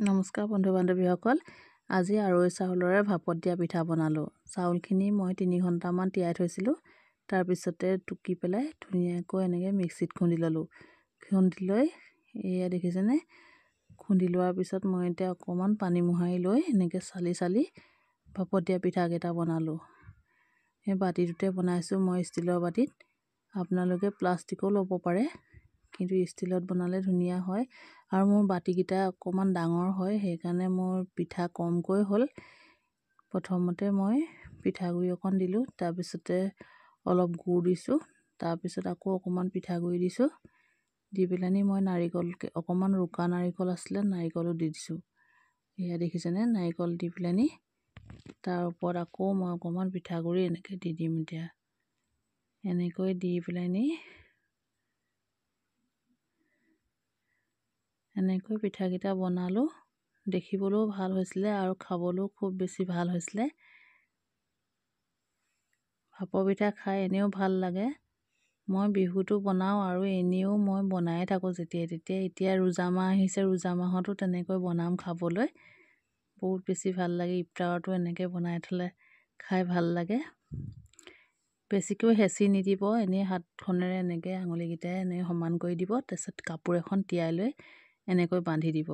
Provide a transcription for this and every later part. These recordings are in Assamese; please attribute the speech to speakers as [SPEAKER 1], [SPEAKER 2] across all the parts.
[SPEAKER 1] নমস্কাৰ বন্ধু বান্ধৱীসকল, আজি আৰৈ চাউলৰে ভাপত দিয়া পিঠা বনালোঁ। চাউলখিনি মই 3 ঘণ্টামান তিয়াই থৈছিলোঁ। তাৰপিছতে টুকি পেলাই ধুনীয়াকৈ এনেকৈ মিক্সিত খুন্দি ল'লোঁ। খুন্দি লৈ এয়া দেখিছেনে, খুন্দি লোৱাৰ পিছত মই এতিয়া অকণমান পানী মোহাৰি লৈ এনেকৈ চালি চালি ভাপত দিয়া পিঠাকেইটা বনালোঁ। এই বাতিটোতে বনাইছোঁ মই, ষ্টিলৰ বাতিত। আপোনালোকে প্লাষ্টিকো ল'ব পাৰে, কিন্তু ষ্টিলত বনালে ধুনীয়া হয়। আৰু মোৰ বাতিকেইটা অকণমান ডাঙৰ হয়, সেইকাৰণে মোৰ পিঠা কমকৈ হ'ল। প্ৰথমতে মই পিঠাগুড়ি অকণ দিলোঁ, তাৰপিছতে অলপ গুড় দিছোঁ, তাৰপিছত আকৌ অকণমান পিঠাগুড়ি দিছোঁ। দি পেলানি মই নাৰিকল অকণমান ৰুকা নাৰিকল আছিলে, নাৰিকলো দি দিছোঁ। এয়া দেখিছেনে, নাৰিকল দি পেলানি তাৰ ওপৰত আকৌ মই অকণমান পিঠাগুড়ি এনেকৈ দি দিম। এতিয়া এনেকৈ দি পেলানি এনেকৈ পিঠাকেইটা বনালোঁ। দেখিবলৈও ভাল হৈছিলে আৰু খাবলৈও খুব বেছি ভাল হৈছিলে। ভাপৰ পিঠা খাই এনেও ভাল লাগে। মই বিহুতো বনাওঁ আৰু এনেও মই বনায়ে থাকোঁ যেতিয়াই তেতিয়াই। এতিয়া ৰোজা মাহ আহিছে, ৰোজা মাহতো তেনেকৈ বনাম খাবলৈ। বহুত বেছি ভাল লাগে। ইফতাৰতো এনেকৈ বনাই থ'লে খাই ভাল লাগে। বেছিকৈ হেঁচি নিদিব, এনেই হাতখনেৰে এনেকৈ আঙুলিকেইটাই এনেকৈ সমান কৰি দিব। তাৰপিছত কাপোৰ এখন তিয়াই লৈ এনেকৈ বান্ধি দিব।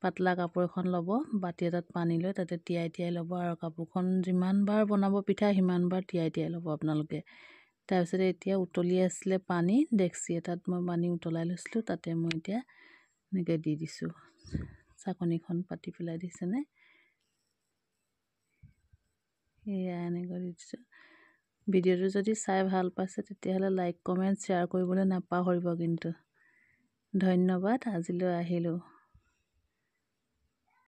[SPEAKER 1] পাতলা কাপোৰ এখন ল'ব, বাতি এটাত পানী লৈ তাতে তিয়াই তিয়াই ল'ব, আৰু কাপোৰখন যিমানবাৰ বনাব পিঠা সিমানবাৰ তিয়াই তিয়াই ল'ব আপোনালোকে। তাৰপিছতে এতিয়া উতলি আছিলে পানী, ডেক্সি এটাত মই পানী উতলাই লৈছিলোঁ, তাতে মই এতিয়া এনেকৈ দি দিছোঁ। চাকনিখন পাতি পেলাই দিছেনে, এয়া এনেকৈ দি দিছোঁ। ভিডিঅ'টো যদি চাই ভাল পাইছে তেতিয়াহ'লে লাইক, কমেণ্ট, শ্বেয়াৰ কৰিবলৈ নাপাহৰিব কিন্তু। ধন্যবাদ। আজিলৈ আহিলোঁ।